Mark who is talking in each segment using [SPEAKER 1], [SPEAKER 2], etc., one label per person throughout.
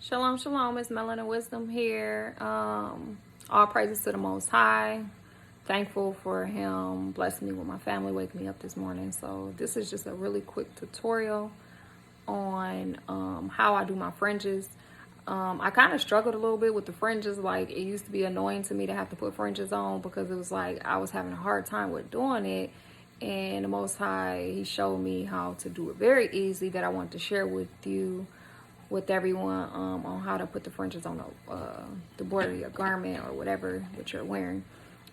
[SPEAKER 1] Shalom, shalom. It's Melanie Wisdom here. All praises to the Most High. Thankful for Him blessing me with my family, waking me up this morning. So this is just a really quick tutorial on how I do my fringes. I kind of struggled a little bit with the fringes. Like, it used to be annoying to me to have to put fringes on because it was like I was having a hard time with doing it. And the Most High, He showed me how to do it very easy, that I want to share with you, with everyone, on how to put the fringes on the border of your garment or whatever that you're wearing.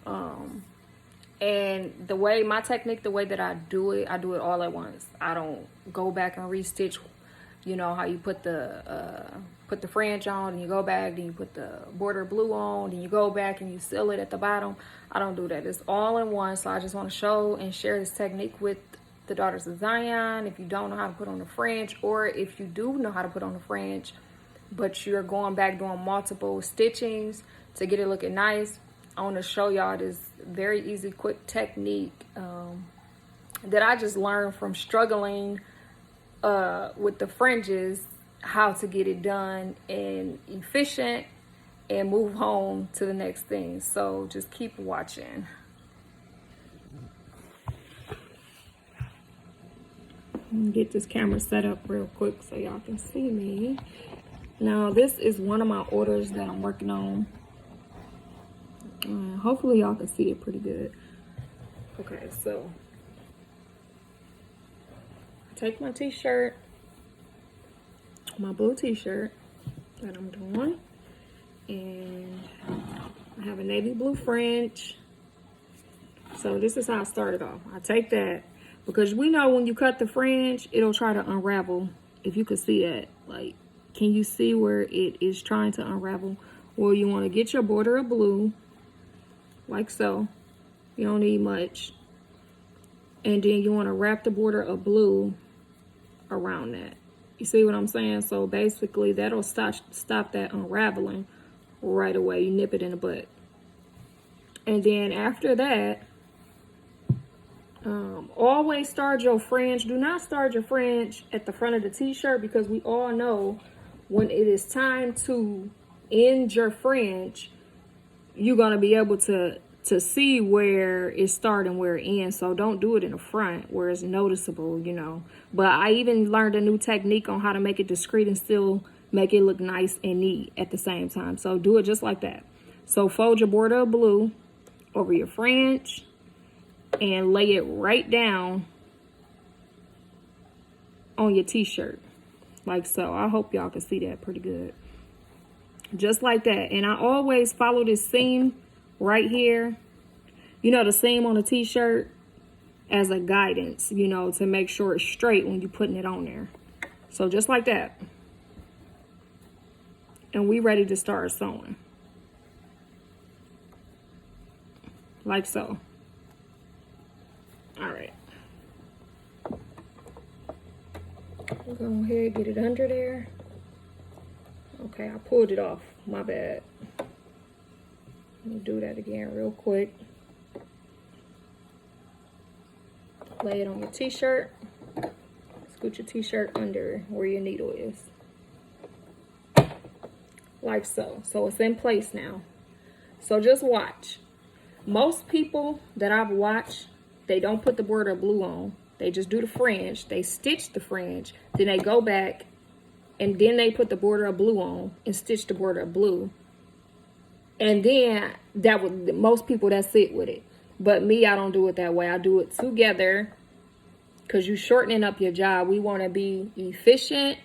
[SPEAKER 1] And the way, my technique, the way that I do it all at once. I don't go back and restitch, you know, how you put the fringe on and you go back, then you put the border blue on, then you go back and you seal it at the bottom. I don't do that. It's all in one. So I just want to show and share this technique with the daughters of Zion. If you don't know how to put on the fringe, or if you do know how to put on the fringe, but you're going back doing multiple stitchings to get it looking nice, I want to show y'all this very easy, quick technique that I just learned from struggling with the fringes, how to get it done and efficient and move on to the next thing. So just keep watching. Get this camera set up real quick so y'all can see me. Now this is one of my orders that I'm working on. Hopefully y'all can see it pretty good. Okay, so I take my t-shirt, my blue t-shirt that I'm doing, and I have a navy blue fringe. So this is how I started off. I take that, because we know when you cut the fringe, it'll try to unravel. If you could see that, like, can you see where it is trying to unravel? Well, you want to get your border of blue, like so. You don't need much. And then you want to wrap the border of blue around that. You see what I'm saying? So basically, that'll stop that unraveling right away. You nip it in the butt. And then after that, always start your fringe. Do not start your fringe at the front of the t-shirt, because we all know when it is time to end your fringe, you're going to be able to see where it starts and where it ends. So don't do it in the front where it's noticeable, you know. But I even learned a new technique on how to make it discreet and still make it look nice and neat at the same time. So do it just like that. So fold your border of blue over your fringe and lay it right down on your t-shirt, like so. I hope y'all can see that pretty good. Just like that. And I always follow this seam right here, you know, the seam on the t-shirt, as a guidance, you know, to make sure it's straight when you're putting it on there. So just like that. And we ready to start sewing. Like so. All right. We'll go ahead and get it under there. Okay, I pulled it off. My bad. Let me do that again real quick. Lay it on your t-shirt. Scoot your t-shirt under where your needle is. Like so. So it's in place now. So just watch. Most people that I've watched, they don't put the border of blue on. They just do the fringe. They stitch the fringe. Then they go back and then they put the border of blue on and stitch the border of blue. And then that would, most people, that's it with it. But me, I don't do it that way. I do it together, because you're shortening up your job. We want to be efficient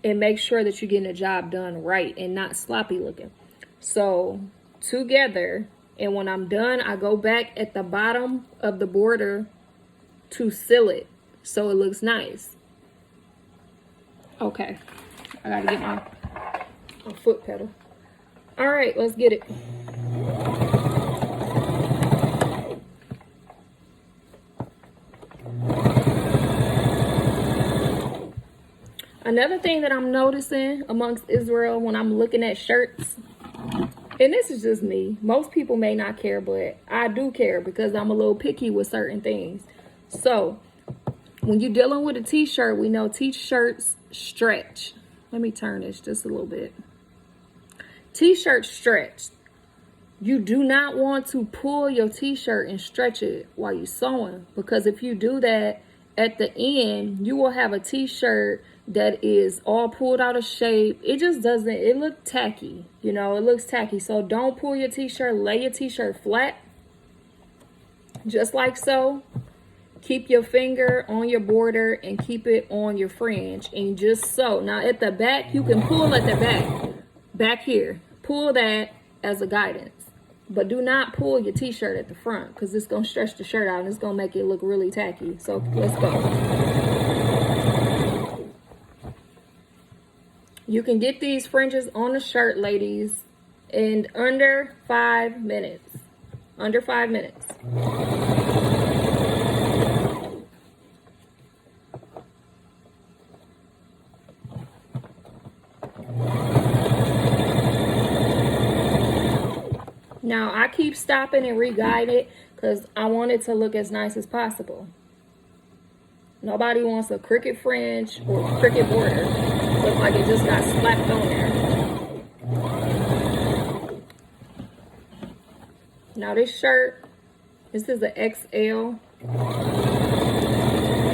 [SPEAKER 1] and make sure that you're getting the job done right and not sloppy looking. So together, and when I'm done, I go back at the bottom of the border to seal it so it looks nice. Okay, I gotta get my foot pedal. All right, let's get it. Another thing that I'm noticing amongst Israel when I'm looking at shirts, and this is just me, most people may not care, but I do care because I'm a little picky with certain things. So when you're dealing with a t-shirt, we know t-shirts stretch. let me turn this just a little bit. T-shirt stretch. You do not want to pull your t-shirt and stretch it while you're sewing, because if you do that, at the end, you will have a t-shirt that is all pulled out of shape. It just doesn't, it looks tacky, you know, it looks tacky. So don't pull your t-shirt, lay your t-shirt flat, just like so. Keep your finger on your border and keep it on your fringe and just sew. Now at the back, you can pull at the back here. Pull that as a guidance. But do not pull your t-shirt at the front, because it's going to stretch the shirt out and it's going to make it look really tacky. So let's go. You can get these fringes on the shirt, ladies, in under 5 minutes. Under 5 minutes. Now, I keep stopping and re-guide it because I want it to look as nice as possible. Nobody wants a cricket fringe or cricket border. Look like it just got slapped on there. Now this shirt, this is an XL.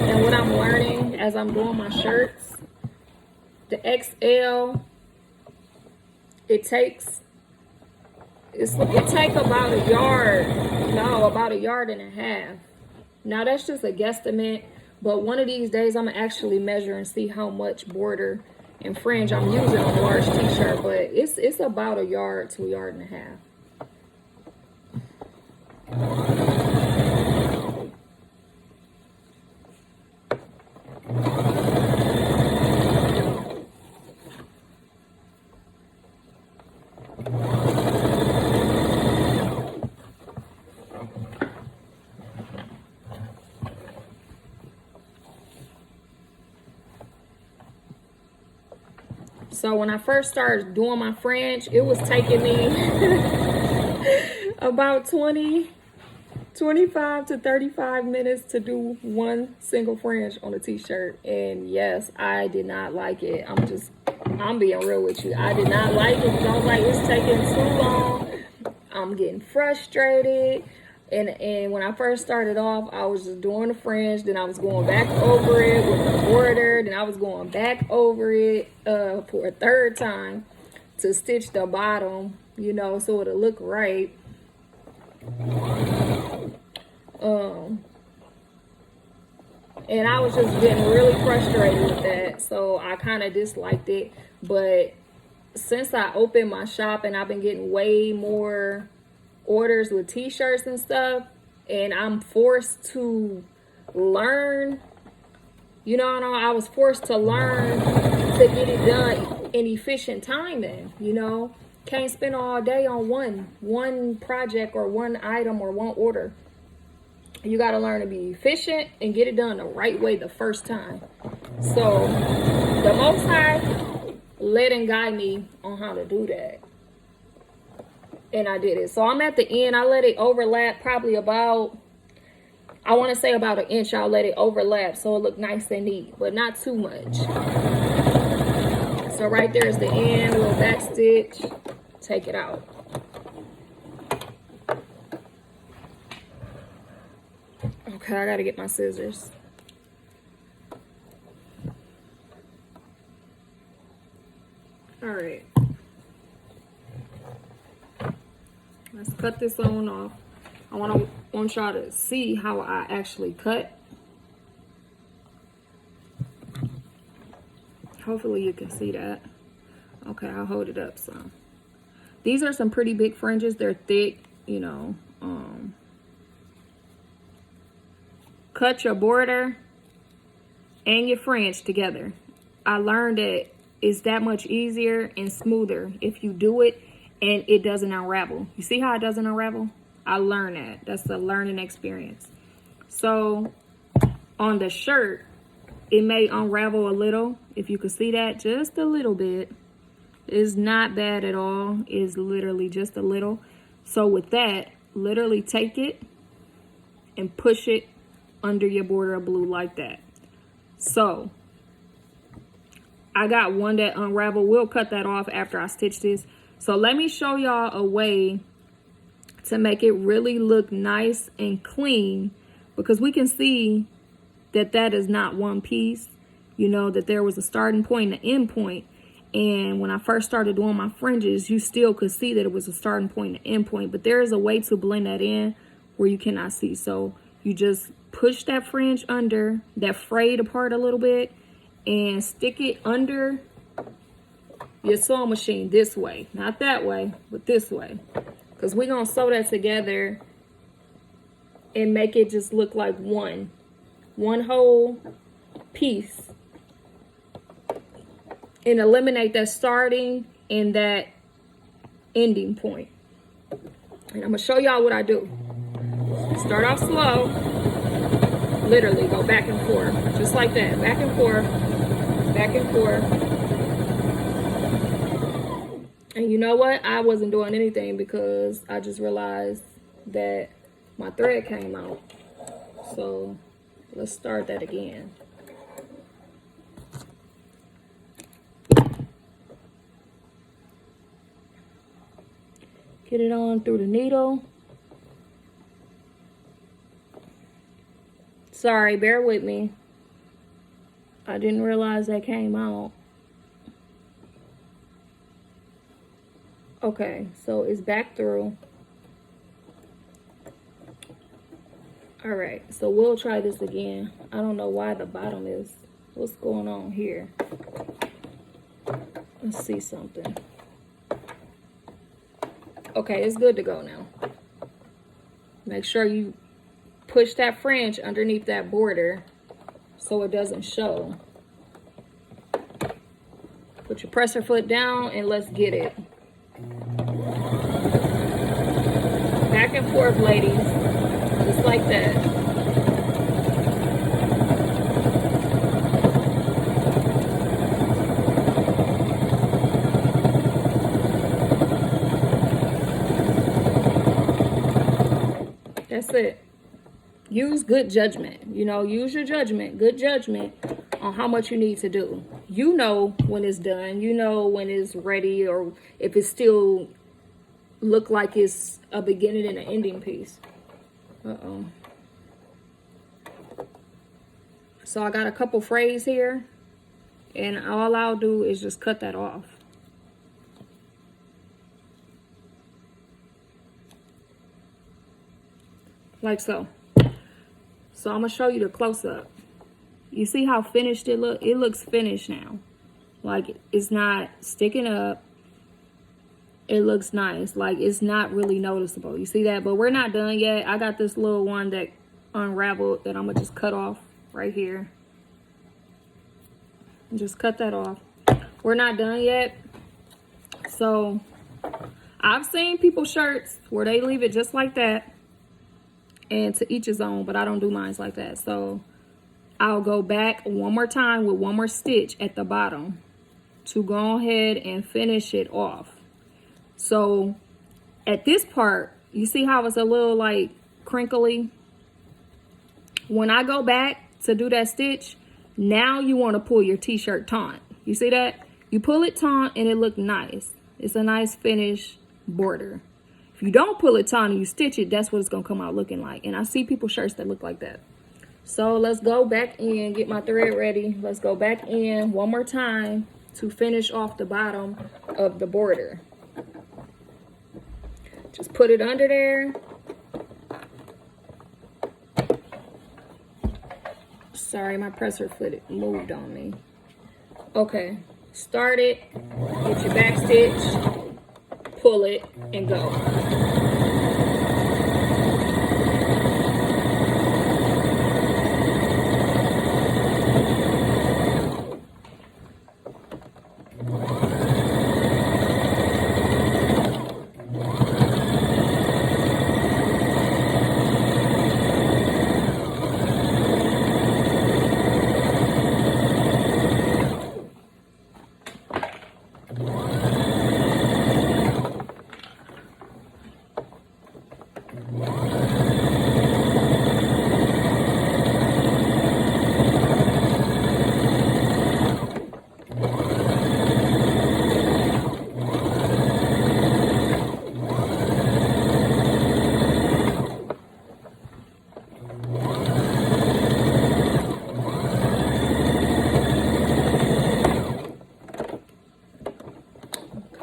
[SPEAKER 1] And what I'm learning as I'm doing my shirts, the XL, it takes about a yard, about 1.5 yards. Now that's just a guesstimate, but one of these days I'm gonna actually measure and see how much border and fringe I'm using on a large t-shirt, but it's about 1 yard to 1.5 yards. So when I first started doing my fringe, it was taking me about 25 to 35 minutes to do one single fringe on a t-shirt. And yes, I did not like it. I'm being real with you. I did not like it because I was like, it's taking too long. I'm getting frustrated. And when I first started off, I was just doing the fringe, then I was going back over it with the border, then I was going back over it for a third time to stitch the bottom, you know, so it'll look right. And I was just getting really frustrated with that, so I kind of disliked it. But since I opened my shop and I've been getting way more orders with t-shirts and stuff, and I'm forced to learn, you know, I was forced to learn to get it done in efficient time. Then, you know, can't spend all day on one project or one item or one order. You got to learn to be efficient and get it done the right way the first time. So the Most High led and guide me on how to do that. And I did it. So I'm at the end. I let it overlap probably about, I want to say about 1 inch. I'll let it overlap so it look nice and neat, but not too much. So right there is the end, little back stitch. Take it out. Okay, I got to get my scissors. All right. Let's cut this on off. I want y'all to see how I actually cut. Hopefully you can see that. Okay, I'll hold it up some. These are some pretty big fringes. They're thick, you know. Cut your border and your fringe together. I learned that it's that much easier and smoother if you do it and it doesn't unravel. You see how it doesn't unravel? I learned that. That's a learning experience. So on the shirt, it may unravel a little. If you could see that, just a little bit. It's not bad at all. It's literally just a little. So with that, literally take it and push it under your border of blue like that. So I got one that unraveled. We'll cut that off after I stitch this. So let me show y'all a way to make it really look nice and clean, because we can see that that is not one piece. You know, that there was a starting point and an end point. And when I first started doing my fringes, you still could see that it was a starting point and an end point. But there is a way to blend that in where you cannot see. So you just push that fringe under, that frayed apart a little bit, and stick it under your sewing machine this way. Not that way, but this way. Because we're going to sew that together and make it just look like one whole piece. And eliminate that starting and that ending point. And I'm going to show y'all what I do. Start off slow. Literally go back and forth. Just like that. Back and forth. Back and forth. And you know what? I wasn't doing anything because I just realized that my thread came out. So let's start that again. Get it on through the needle. Sorry, bear with me. I didn't realize that came out. Okay, so it's back through. All right, so we'll try this again. I don't know why the bottom is. What's going on here? Let's see something. Okay, it's good to go now. Make sure you push that fringe underneath that border so it doesn't show. Put your presser foot down and let's get it. Back and forth, ladies. Just like that. That's it. Use good judgment. You know, use your judgment, good judgment on how much you need to do. You know when it's done. You know when it's ready, or if it still look like it's a beginning and an ending piece. Uh-oh. So I got a couple frays here, and all I'll do is just cut that off. Like so. So I'm gonna show you the close-up. You see how finished it look? It looks finished now. Like it's not sticking up. It looks nice. Like it's not really noticeable. You see that? But we're not done yet. I got this little one that unraveled that I'm gonna just cut off right here. Just cut that off. We're not done yet. So I've seen people's shirts where they leave it just like that. And to each his own, but I don't do mine like that. So I'll go back one more time with one more stitch at the bottom to go ahead and finish it off. So at this part, you see how it's a little like crinkly? When I go back to do that stitch, now you want to pull your t-shirt taut. You see that? You pull it taut and it look nice. It's a nice finish border. If you don't pull it taut and you stitch it, that's what it's going to come out looking like. And I see people's shirts that look like that. So let's go back in, get my thread ready. Let's go back in one more time to finish off the bottom of the border. Just put it under there. Sorry, my presser foot moved on me. Okay, start it, get your back stitch, pull it, and go.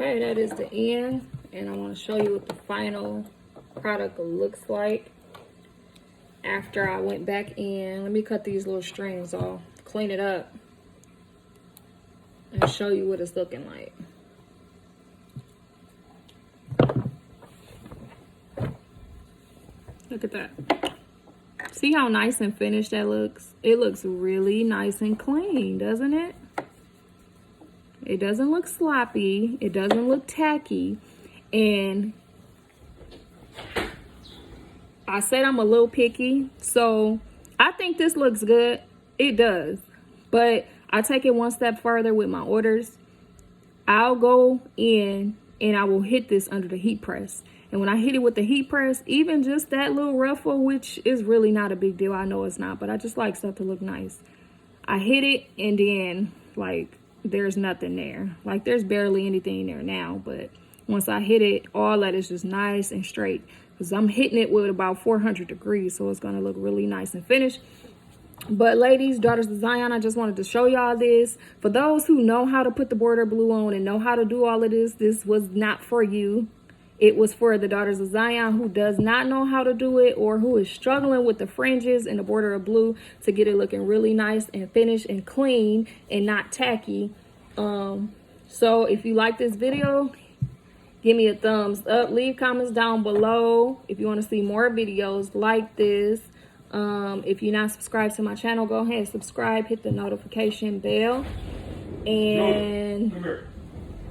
[SPEAKER 1] Okay, that is the end, and I want to show you what the final product looks like after I went back in. Let me cut these little strings off, clean it up, and show you what it's looking like. Look at that. See how nice and finished that looks? It looks really nice and clean, doesn't it? It doesn't look sloppy. It doesn't look tacky. And I said I'm a little picky, so I think this looks good. It does. But I take it one step further with my orders. I'll go in and I will hit this under the heat press. And when I hit it with the heat press, even just that little ruffle, which is really not a big deal. I know it's not, but I just like stuff to look nice. I hit it and then, like, there's nothing there. Like, there's barely anything there now. But once I hit it, all that is just nice and straight. Because I'm hitting it with about 400 degrees. So it's going to look really nice and finished. But ladies, daughters of Zion, I just wanted to show y'all this. For those who know how to put the border blue on and know how to do all of this, this was not for you. It was for the daughters of Zion who does not know how to do it, or who is struggling with the fringes and the border of blue to get it looking really nice and finished and clean and not tacky. So if you like this video, give me a thumbs up. Leave comments down below if you want to see more videos like this. If you're not subscribed to my channel, go ahead and subscribe. Hit the notification bell. And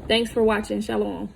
[SPEAKER 1] thanks for watching. Shalom.